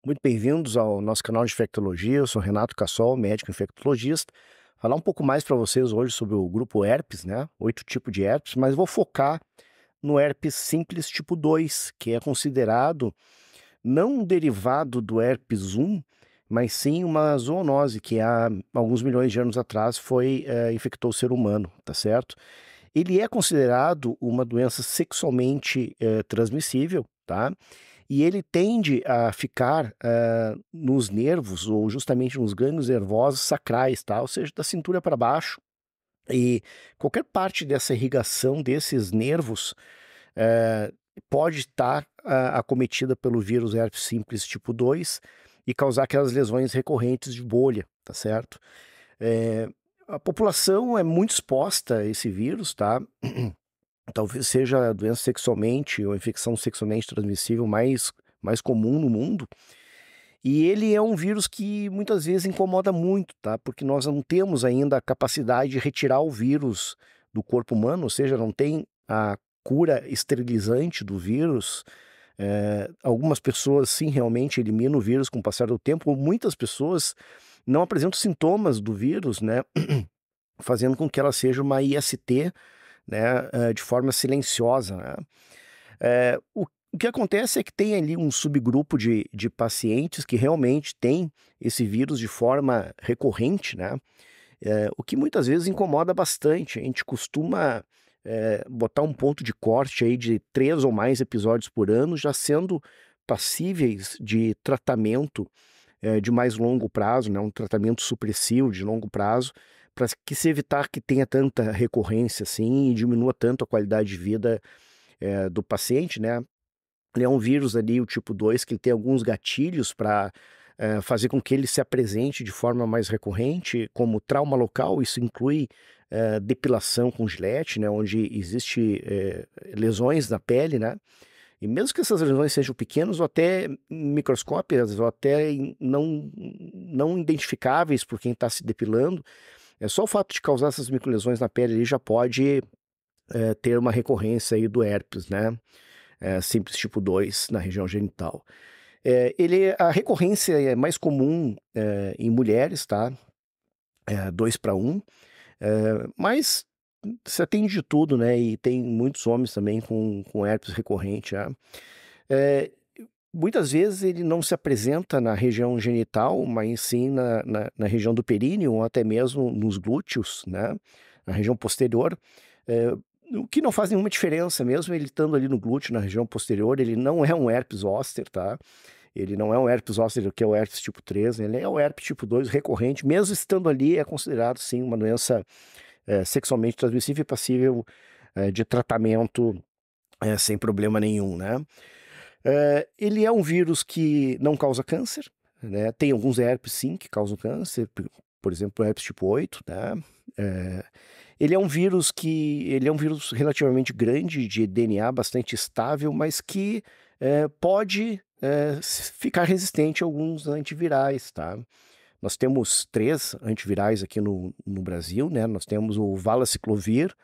Muito bem-vindos ao nosso canal de infectologia. Eu sou Renato Cassol, médico infectologista. Falar um pouco mais para vocês hoje sobre o grupo herpes, né? 8 tipos de herpes, mas vou focar no herpes simples tipo 2, que é considerado não um derivado do herpes 1, mas sim uma zoonose que há alguns milhões de anos atrás infectou o ser humano, tá certo? Ele é considerado uma doença sexualmente transmissível, tá? E ele tende a ficar, nos nervos ou justamente nos gânglios nervosos sacrais, tá, ou seja, da cintura para baixo, e qualquer parte dessa irrigação desses nervos, eh, pode estar, acometida pelo vírus herpes simples tipo 2 e causar aquelas lesões recorrentes de bolha, tá certo? Eh, a população é muito exposta a esse vírus, tá? Talvez seja a doença sexualmente ou infecção sexualmente transmissível mais comum no mundo, e ele é um vírus que muitas vezes incomoda muito, tá, porque nós não temos ainda a capacidade de retirar o vírus do corpo humano, ou seja, não tem a cura esterilizante do vírus. Algumas pessoas sim, realmente eliminam o vírus com o passar do tempo, muitas pessoas não apresentam sintomas do vírus, né, fazendo com que ela seja uma IST, né, de forma silenciosa, né. O que acontece é que tem ali um subgrupo de pacientes que realmente têm esse vírus de forma recorrente, né, o que muitas vezes incomoda bastante. A gente costuma, botar um ponto de corte aí de 3 ou mais episódios por ano, já sendo passíveis de tratamento, de mais longo prazo, né, um tratamento supressivo de longo prazo, para que se evitar que tenha tanta recorrência assim e diminua tanto a qualidade de vida, do paciente, né. Ele é um vírus ali, o tipo 2, que ele tem alguns gatilhos para fazer com que ele se apresente de forma mais recorrente, como trauma local. Isso inclui, depilação com gilete, né, onde existe, lesões na pele, né, e mesmo que essas lesões sejam pequenas ou até microscópicas ou até não identificáveis por quem está se depilando, é só o fato de causar essas microlesões na pele ali já pode, ter uma recorrência aí do herpes, né, simples tipo 2 na região genital. A recorrência é mais comum, em mulheres, tá, 2 para 1, mas você tem de tudo, né, e tem muitos homens também com herpes recorrente, né. Eh, muitas vezes ele não se apresenta na região genital, mas sim na região do períneo ou até mesmo nos glúteos, né, na região posterior, eh, o que não faz nenhuma diferença mesmo ele estando ali no glúteo, na região posterior. Ele não é um herpes zoster, tá. Ele não é um herpes zoster, que é o herpes tipo 3, ele é o herpes tipo 2 recorrente, mesmo estando ali, é considerado sim uma doença, sexualmente transmissível e passível, de tratamento, sem problema nenhum, né. Ele é um vírus que não causa câncer, né, tem alguns herpes sim que causam câncer, por exemplo, o herpes tipo 8, né. Eh, ele é um vírus relativamente grande, de DNA bastante estável, mas que, pode, ficar resistente a alguns antivirais, tá. Nós temos 3 antivirais aqui no Brasil, né, nós temos o Valaciclovir,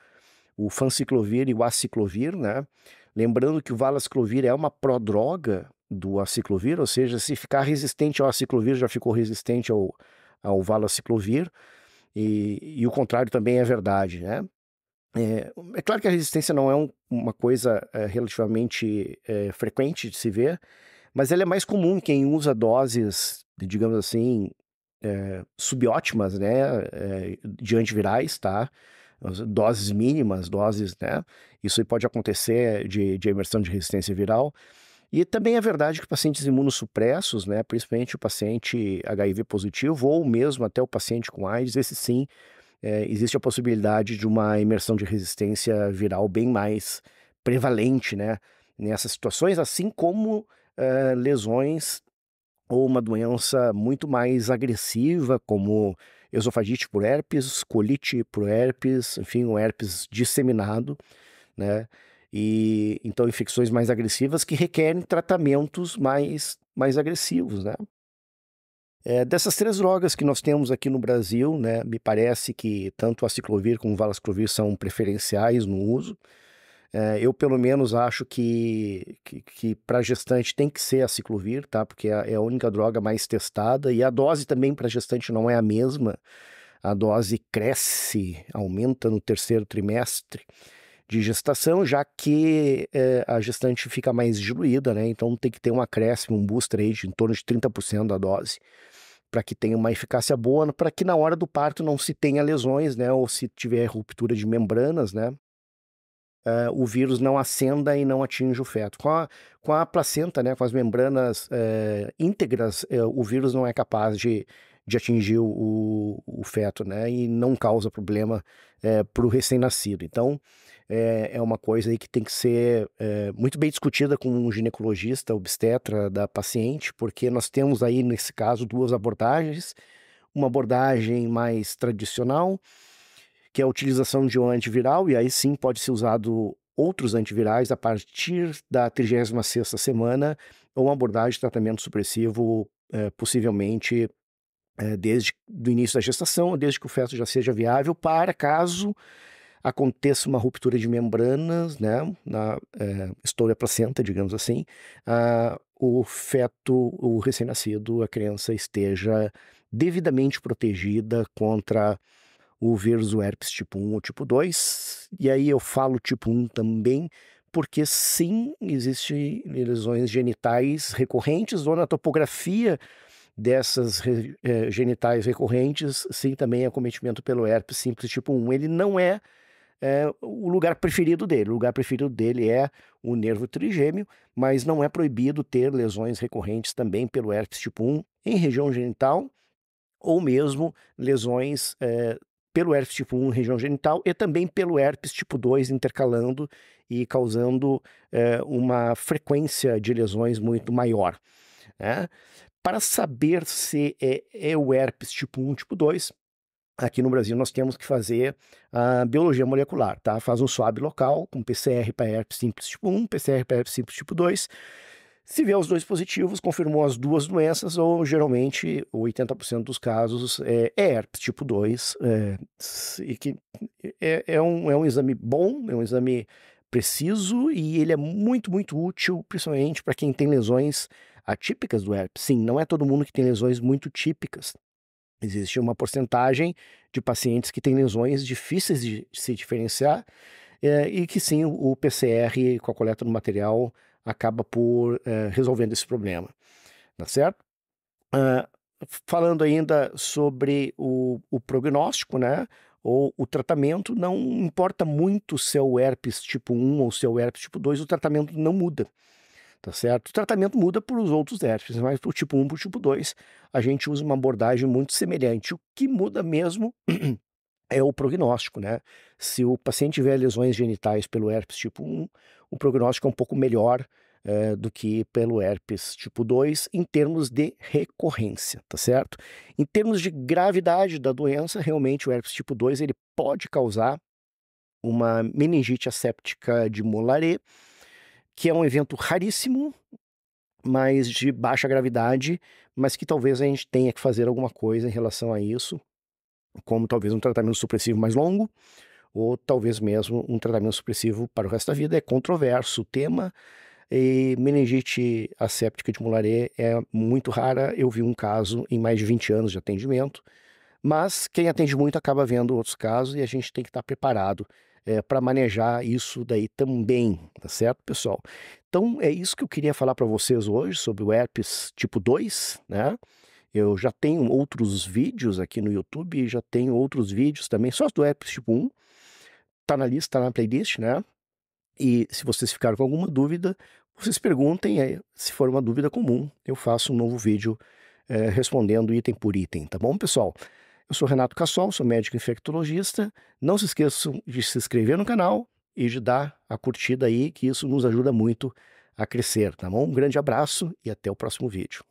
o Fanciclovir e o Aciclovir, né. Lembrando que o Valaciclovir é uma prodroga do Aciclovir, ou seja, se ficar resistente ao Aciclovir, já ficou resistente ao Valaciclovir, e o contrário também é verdade, né. É claro que a resistência não é uma coisa, relativamente, frequente de se ver, mas ela é mais comum em quem usa doses, digamos assim, subótimas, né, de antivirais, tá, as doses mínimas, doses, né, isso aí pode acontecer de emersão de resistência viral. E também é verdade que pacientes imunossupressos, né, principalmente o paciente HIV positivo ou mesmo até o paciente com AIDS, esse sim, existe a possibilidade de uma imersão de resistência viral bem mais prevalente, né, nessas situações, assim como, lesões ou uma doença muito mais agressiva, como esofagite por herpes, colite por herpes, enfim, o herpes disseminado, né. E então infecções mais agressivas que requerem tratamentos mais agressivos, né. Dessas 3 drogas que nós temos aqui no Brasil, né, me parece que tanto a aciclovir como o valaciclovir são preferenciais no uso. Eu, pelo menos, acho que para gestante tem que ser a Ciclovir, tá? Porque é a única droga mais testada. E a dose também para gestante não é a mesma. A dose cresce, aumenta no terceiro trimestre de gestação, já que a gestante fica mais diluída, né? Então tem que ter um acréscimo, um booster aí de em torno de 30% da dose, para que tenha uma eficácia boa, para que na hora do parto não se tenha lesões, né? Ou se tiver ruptura de membranas, né? O vírus não ascenda e não atinja o feto. Com a placenta, né, com as membranas íntegras, o vírus não é capaz de atingir o feto, né, e não causa problema para o recém-nascido. Então, é uma coisa aí que tem que ser muito bem discutida com um ginecologista, obstetra da paciente, porque nós temos aí, nesse caso, duas abordagens. Uma abordagem mais tradicional, que é a utilização de um antiviral, e aí sim pode ser usado outros antivirais a partir da 36ª semana, ou uma abordagem de tratamento supressivo, possivelmente desde o início da gestação, desde que o feto já seja viável, para caso aconteça uma ruptura de membranas, né, estoure a placenta, digamos assim, o feto, o recém-nascido, a criança esteja devidamente protegida contra o vírus do herpes tipo 1 ou tipo 2, e aí eu falo tipo 1 também, porque sim, existem lesões genitais recorrentes, ou na topografia dessas genitais recorrentes, sim, também é acometimento pelo herpes simples tipo 1. Ele não é o lugar preferido dele. O lugar preferido dele é o nervo trigêmeo, mas não é proibido ter lesões recorrentes também pelo herpes tipo 1 em região genital, ou mesmo lesões pelo herpes tipo 1 região genital e também pelo herpes tipo 2 intercalando e causando uma frequência de lesões muito maior, né? Para saber se é o herpes tipo 1, tipo 2, aqui no Brasil nós temos que fazer a biologia molecular, tá? Faz um swab local com PCR para herpes simples tipo 1, PCR para herpes simples tipo 2. Se vier os dois positivos, confirmou as duas doenças, ou geralmente 80% dos casos é herpes tipo 2, e que é um exame bom, é um exame preciso, e ele é muito, muito útil, principalmente para quem tem lesões atípicas do herpes. Sim, não é todo mundo que tem lesões muito típicas. Existe uma porcentagem de pacientes que têm lesões difíceis de se diferenciar, e que sim, o PCR com a coleta do material acaba por resolvendo esse problema, tá certo? Falando ainda sobre o prognóstico, né, ou o tratamento, não importa muito se é o herpes tipo 1 ou se é o herpes tipo 2, o tratamento não muda, tá certo? O tratamento muda para os outros herpes, mas para o tipo 1 e para o tipo 2, a gente usa uma abordagem muito semelhante. O que muda mesmo é o prognóstico, né? Se o paciente tiver lesões genitais pelo herpes tipo 1, o prognóstico é um pouco melhor do que pelo herpes tipo 2 em termos de recorrência, tá certo? Em termos de gravidade da doença, realmente o herpes tipo 2 ele pode causar uma meningite asséptica de Mollaret, que é um evento raríssimo, mas de baixa gravidade, mas que talvez a gente tenha que fazer alguma coisa em relação a isso, como talvez um tratamento supressivo mais longo, ou talvez mesmo um tratamento supressivo para o resto da vida. É controverso o tema, e meningite asséptica de Mollaret é muito rara. Eu vi um caso em mais de 20 anos de atendimento, mas quem atende muito acaba vendo outros casos, e a gente tem que estar preparado para manejar isso daí também, tá certo, pessoal? Então é isso que eu queria falar para vocês hoje sobre o herpes tipo 2, né? Eu já tenho outros vídeos aqui no YouTube, e já tenho outros vídeos também, só do herpes tipo 1, tá na lista, tá na playlist, né? E se vocês ficaram com alguma dúvida, vocês perguntem, se for uma dúvida comum, eu faço um novo vídeo respondendo item por item, tá bom, pessoal? Eu sou Renato Cassol, sou médico infectologista. Não se esqueçam de se inscrever no canal e de dar a curtida aí, que isso nos ajuda muito a crescer, tá bom? Um grande abraço e até o próximo vídeo.